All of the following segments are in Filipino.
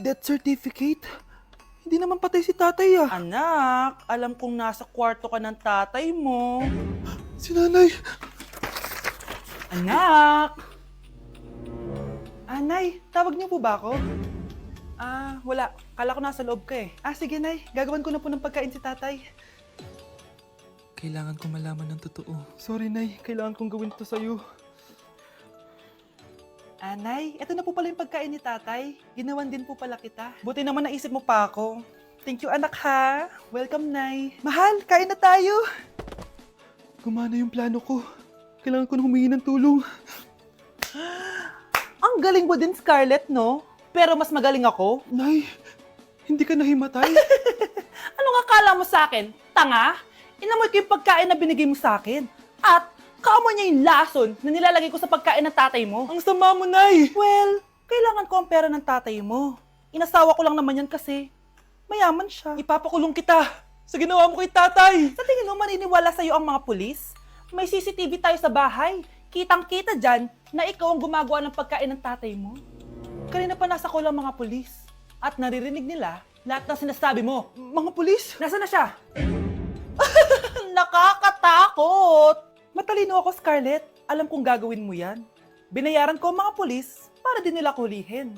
Death certificate? Hindi naman patay si tatay ah. Anak, alam kong nasa kwarto ka ng tatay mo. Si nanay. Anak! Nay, tawag niyo po ba ako? Wala. Kala ko nasa loob ka eh. Sige, Nay. Gagawan ko na po ng pagkain si tatay. Kailangan ko malaman ng totoo. Sorry, Nay. Kailangan kong gawin ito sa'yo. Nay, ito na po pala yung pagkain ni tatay. Ginawan din po pala kita. Buti naman naisip mo pa ako. Thank you, anak ha. Welcome, Nay. Mahal, kain na tayo. Gumana yung plano ko. Kailangan ko na humingi ng tulong. Ang galing mo din, Scarlett, no? Pero mas magaling ako. Nay, hindi ka nahimatay. Anong akala mo sa akin? Tanga? Inamoy ko yung pagkain na binigay mo sa akin. At kaamoy niya yung lason na nilalagay ko sa pagkain ng tatay mo. Ang sama mo, Nay. Well, kailangan ko ang pera ng tatay mo. Inasawa ko lang naman yan kasi mayaman siya. Ipapakulong kita sa ginawa mo kay tatay. Sa tingin mo maniniwala sa'yo ang mga pulis? May CCTV tayo sa bahay. Kitang-kita dyan na ikaw ang gumagawa ng pagkain ng tatay mo. Kanina pa nasa kulang mga pulis. At naririnig nila lahat ng sinasabi mo. Mga pulis? Nasaan na siya? Nakakatakot! Matalino ako, Scarlett. Alam kong gagawin mo yan. Binayaran ko ang mga pulis para din nila kulihin.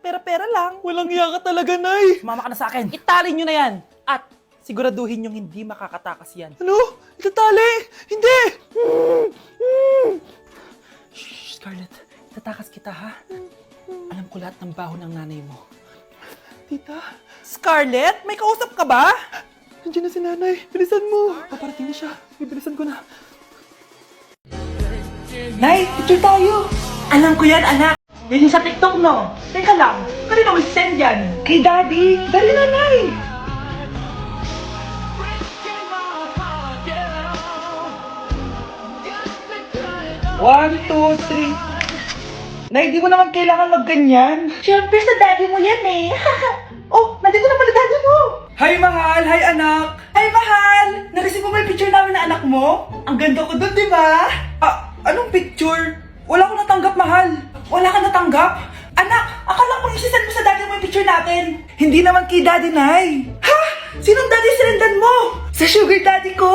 Pera-pera lang. Walang iya ka talaga, Nay. Sumama ka na sa akin. Itali nyo na yan. At siguraduhin yung hindi makakatakas yan. Ano? Itatali? Hindi! Shh, Scarlett. Itatakas kita, ha? Alam ko lahat ng baho ng nanay mo. Tita, Scarlett, may kausap ka ba? nandiyan na si nanay. Bilisan mo. Paparating na siya. Bibilisan ko na. Nay, picture tayo. Alam ko yan, anak. Yan yung sa TikTok, no? Teka lang, kanina mo send yan? Kay Daddy. Dali na, Nay. One, two, three. Nay, di mo naman kailangan magganyan. Siyempre, sa daddy mo yan eh. Oh, nandito na pala daddy mo. Hi, mahal. Hi, anak. Hi, mahal. Nareceive mo ba yung picture namin na anak mo? Ang ganda ko doon, di ba? Anong picture? Wala ko natanggap, mahal. Wala ka natanggap? Anak, akala ko isisend mo sa daddy mo yung picture natin. Hindi naman kay daddy, Nay. Ha? Sinong daddy sinendan mo? Sa sugar daddy ko.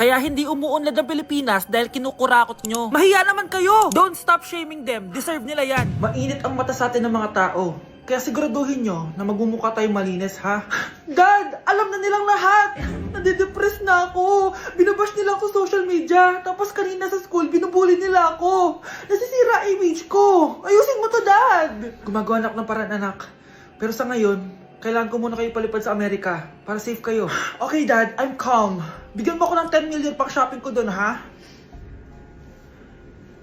Kaya hindi umuunlad ang Pilipinas dahil kinukurakot nyo. Mahiya naman kayo! Don't stop shaming them. Deserve nila yan. Mainit ang mata sa atin ng mga tao. Kaya siguraduhin nyo na magmumukha tayong malinis, ha? Dad! Alam na nilang lahat! Nadidepress na ako! Binabash nila ako sa social media. Tapos kanina sa school, binubuli nila ako. Nasisira image ko. Ayusin mo to, Dad! Gumagawa na ako ng paraan, anak. Pero sa ngayon, kailangan ko muna kayo palipad sa Amerika para safe kayo. Okay, Dad. I'm calm. Bigyan mo ako ng 10 million pang shopping ko doon, ha?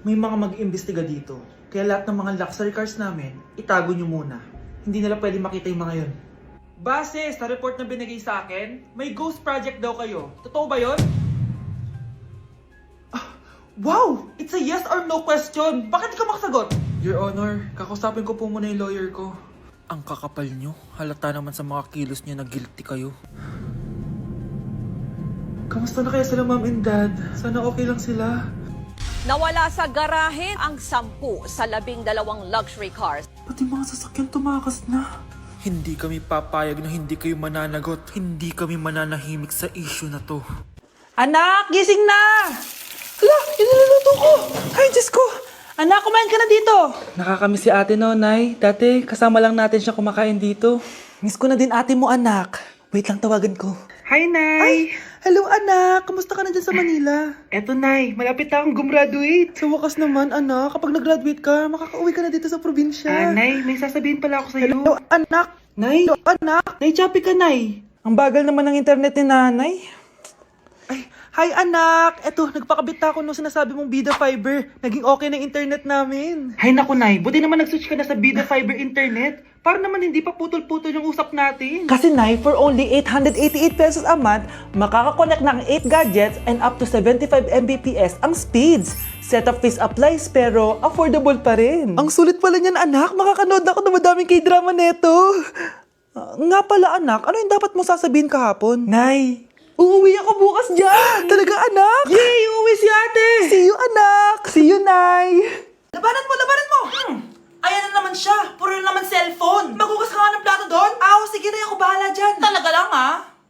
May mga mag-iimbestiga dito. Kaya lahat ng mga luxury cars namin, itago nyo muna. Hindi nila pwede makita yung mga yon. Base sa report na binigay sa akin, may ghost project daw kayo. Totoo ba yon? Wow! It's a yes or no question. Bakit di ka makasagot? Your Honor, kakusapin ko po muna yung lawyer ko. Ang kakapal nyo. Halata naman sa mga kilos nyo na guilty kayo. Kamusta na kaya sila, Mom and Dad? Sana okay lang sila. Nawala sa garahe ang 10 sa 12 luxury cars. Pati mga sasakyan tumakas na. Hindi kami papayag na hindi kayo mananagot. Hindi kami mananahimik sa issue na to. Anak, gising na! Hala, iniluluto ko! Ay, Diyos ko! Anak, kumain ka na dito! Nakakamiss si ate, no, Nay? Dati, kasama lang natin siya kumakain dito. Miss ko na din ate mo, anak. Wait lang, tawagan ko. Hi, Nay! Ay, hello, anak! Kamusta ka na dyan sa Manila? Eto, Nay. Malapit na akong gumraduate. Sa wakas naman, anak. Kapag nag-graduate ka, makakauwi ka na dito sa probinsya. Nay, may sasabihin pala ako sa'yo. Hello, anak! Nay! Hello, anak! Nay, choppy ka, Nay! Ang bagal naman ng internet ni nanay. Ay, hi anak! Eto, nagpakabit ako nung sinasabi mong Bida Fiber. Naging okay na internet namin. Hay naku, Nay. Buti naman nag-switch ka na sa Bida Fiber internet. Para naman hindi pa putol-putol yung usap natin. Kasi, Nay, for only 888 pesos a month, makakakonect ng 8 gadgets and up to 75 Mbps ang speeds. Setup fees applies pero affordable pa rin. Ang sulit pala niyan, anak. Makakanood ako ng madaming K-drama neto. Nga pala, anak. Ano yung dapat mo sasabihin kahapon? Nay, uuwi ako bukas dyan! Talaga, anak? Yay! Uuwi si ate! See you, anak! See you, Nay! Labanan mo! Labanan mo! Ayan na naman siya. Puro na naman cellphone. Magugas ka nga ng plato doon? Sige na, ako bahala dyan. Talaga lang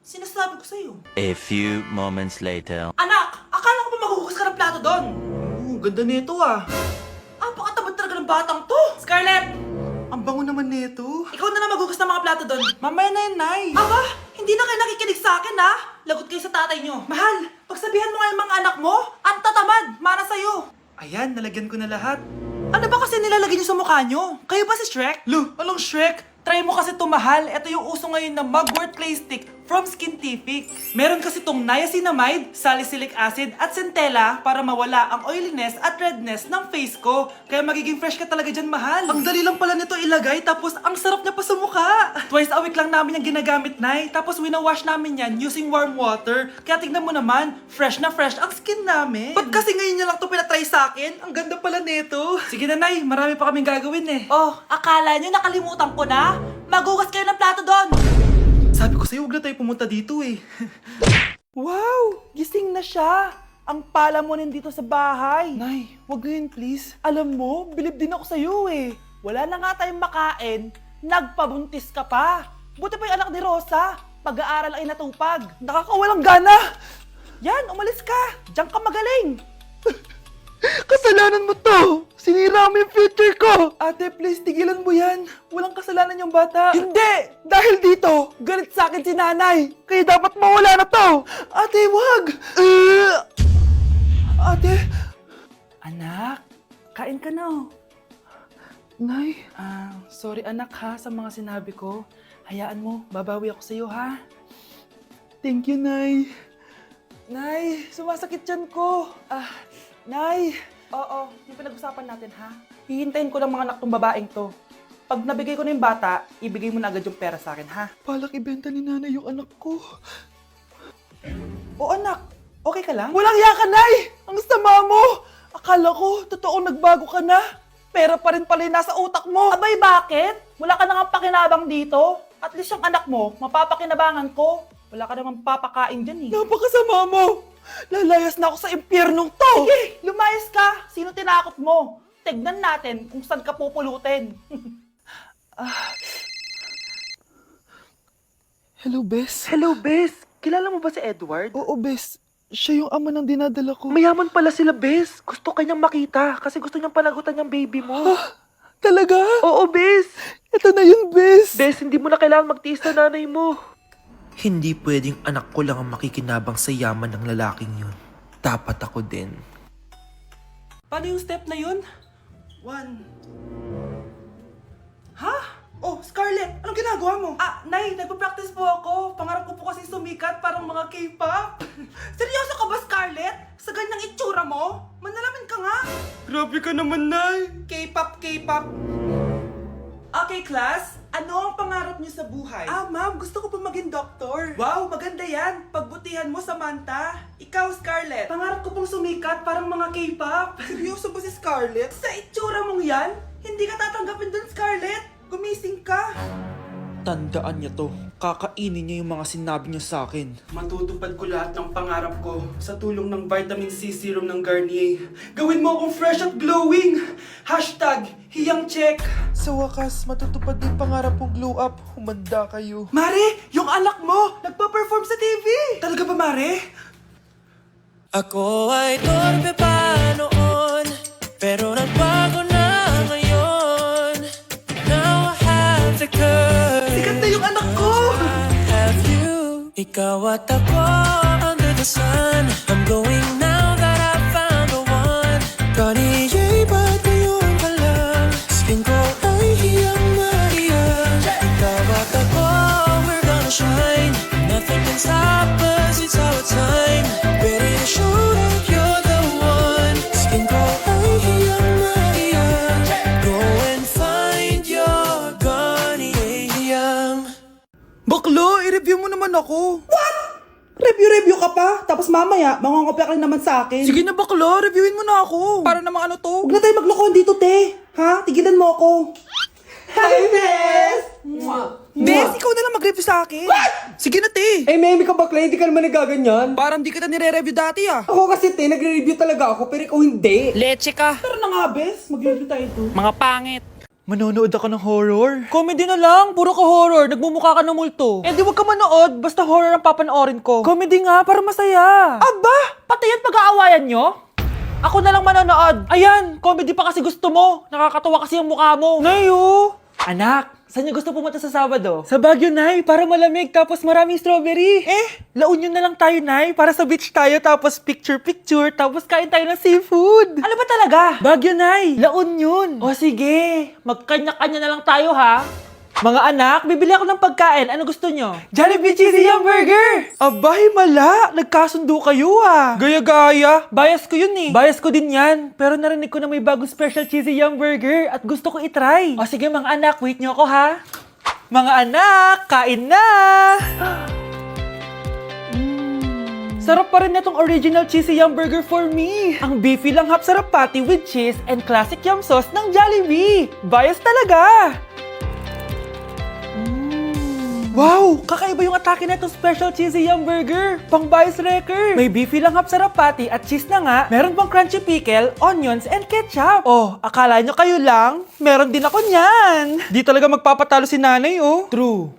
Sinasabi ko sa'yo. A few moments later. Anak, akala ko ba magugas ka ng plato doon? Ganda nito Apakatamad talaga ng batang to. Scarlett! Ang bango naman nito. Ikaw na magugas ng mga plato doon. Mamaya na yun, Nay. Aba, hindi na kayo nakikinig sa akin, Lagot kayo sa tatay nyo. Mahal, pagsabihan mo nga yung mga anak mo, ang tatamad, mana sa'yo. Ayan, nalagyan ko na lahat. Ano ba kasi nilalagay niyo sa mukha nyo? Kayo ba si Shrek? Lu, anong Shrek? Try mo kasi mahal. Ito yung uso ngayon na mugwort clay stick from Skintific. Meron kasi itong niacinamide, salicylic acid at centella para mawala ang oiliness at redness ng face ko. Kaya magiging fresh ka talaga dyan, mahal. Ang dali lang pala nito ilagay, tapos ang sarap niya pa sa mukha. Twice a week lang namin yung ginagamit, Nay. Tapos winawash namin yan using warm water. Kaya tignan mo naman, fresh na fresh ang skin namin. Ba't kasi ngayon niya lang ito pinatry sa akin? Ang ganda pala nito. Sige na, Nay. Marami pa kaming gagawin akala niyo nakalimutan ko na? Magugas kayo ng plato doon! Sabi ko sa'yo, huwag na tayo pumunta dito Wow! Gising na siya! Ang pala mo dito sa bahay. Nay, wag ngayon please. Alam mo, bilib din ako sa'yo Wala na nga tayong makain, nagpabuntis ka pa. Buti pa yung anak ni Rosa, pag-aaral ay natupag. Nakakawalang gana! Yan, umalis ka! Diyan ka magaling! Kasalanan mo to! Sinira mo yung future ko! Ate, please, tigilan mo yan. Walang kasalanan yung bata. Hindi! Dahil dito, galit sa akin si nanay. Kaya dapat mawala na to! Ate, wag! Ate! Anak, kain ka na. Nay? Sorry anak sa mga sinabi ko. Hayaan mo, babawi ako sa'yo Thank you, Nay. Nay, sumasakit yan ko. Nay! Oo, yung pinag-usapan natin Hihintayin ko lang mga anak tong babaeng to. Pag nabigay ko na yung bata, ibigay mo na agad yung pera sa akin Palak ibenta ni nanay yung anak ko. O anak, okay ka lang? Walang iya ka, Nay! Ang sama mo! Akala ko, totoo nagbago ka na. Pera pa rin pala yung nasa utak mo. Abay, bakit? Wala ka na nga pakinabang dito. At least yung anak mo, mapapakinabangan ko. Wala ka namang papakain dyan Napakasama mo! Lalayas na ako sa impyernong to! Sige, lumayas ka! Sino tinakot mo? Tignan natin kung saan ka pupulutin. Hello, Bes. Hello, Bes. Kilala mo ba si Edward? Oo, Bes. Siya yung ama ng dinadala ko. Mayaman pala sila, Bes. Gusto kanyang makita kasi gusto niyang panagutan yung baby mo. Talaga? Oo, Bes. Ito na yun, Bes. Bes, hindi mo na kailangan magtiis na nanay mo. Hindi pwedeng anak ko lang ang makikinabang sa yaman ng lalaking yun. Dapat ako din. Paano yung step na yun? 1. Oh, Scarlett! Anong ginagawa mo? Nay, nagpa-practice po ako. Pangarap ko po kasi sumikat parang mga K-pop. Seryoso ka ba, Scarlett? Sa ganyang itsura mo? Manalamin ka nga. Grabe ka naman, Nay. K-pop, K-pop. Okay, class. Ano ang pangarap niyo sa buhay? Ma'am, gusto ko po maging doktor. Wow, maganda yan. Pagbutihan mo, Samantha. Ikaw, Scarlett. Pangarap ko pong sumikat parang mga K-pop. Seryoso ba si Scarlett? Sa itsura mong yan, hindi ka tatanggapin dun, Scarlett. Gumising ka. Tandaan niya to. Kakainin niya yung mga sinabi niya sa akin. Matutupad ko lahat ng pangarap ko sa tulong ng vitamin C serum ng Garnier. Gawin mo akong fresh at glowing! #HiyangCheck. Sa wakas, matutupad din pangarap kong glow up. Humanda kayo. Mare, yung anak mo, nagpa-perform sa TV! Talaga ba, Mare? Ako ay torpe pa noon, pero nagbago na ngayon. Now I have the courage. Sikat na yung anak ko! I have you. Ikaw at ako under the sun. I'm going now that I found the one. Garnier, ba't ngayon ka lang? Skin ko ay hiyang Maria. Ikaw at ako, we're gonna shine. Nothing can stop us, it's our time. Ready to show that you're the one. Skin ko ay hiyang Maria. Go and find your Garnier hiyang. Baklo, i-review mo naman ako. What? Review ka pa? Tapos mamaya, mangongopya ka rin naman sa akin. Sige na baklo, reviewin mo na ako. Para namang ano to? Huwag na tayo maglokohan dito, te. Tigilan mo ako. Hi, Bes! Bes, ikaw na lang mag-review sa akin. What? Sige na, te. Meme ka bakla, hindi ka naman nagaganyan. Parang di kita nire-review dati Ako kasi nagre-review talaga ako, pero ikaw hindi. Leche ka. Tara na nga, Bes. Mag-review tayo to. Mga pangit. Manonood ako ng horror. Comedy na lang, puro ka horror. Nagmumukha ka ng multo. Eh di wag ka manood, basta horror ang papanoorin ko. Comedy nga, para masaya. Aba, pati yan pag-aawayan nyo? Ako na lang manonood. Ayan, comedy pa kasi gusto mo. Nakakatawa kasi yung mukha mo. Nayo! Anak, saan niyo gusto pumunta sa Sabado? Sa Baguio, Nay, para malamig tapos maraming strawberry. La Union na lang tayo, Nay, para sa beach tayo tapos picture-picture tapos kain tayo ng seafood. Ano ba talaga? Baguio, Nay, La Union. O sige, magkanya-kanya na lang tayo, ha? Mga anak, bibili ako ng pagkain. Ano gusto nyo? Jollibee Cheesy Yum Burger! Abay, mala! Nagkasundo kayo ah! Gaya-gaya! Bias ko yun eh. Bias ko din yan. Pero narinig ko na may bagong special Cheesy Yum Burger at gusto ko itry. O sige mga anak, wait nyo ako ha. Mga anak, kain na! Sarap pa rin itong original Cheesy Yum Burger for me. Ang beefy lang hap sarap patty with cheese and classic yum sauce ng Jollibee. Bias talaga! Wow! Kakaiba yung atake na itong special cheesy yum burger. Pang bias wrecker. May beefy lang hap sarap patty at cheese na nga. Meron pang crunchy pickle, onions, and ketchup. Oh, akala nyo kayo lang? Meron din ako niyan. Di talaga magpapatalo si nanay, oh. True.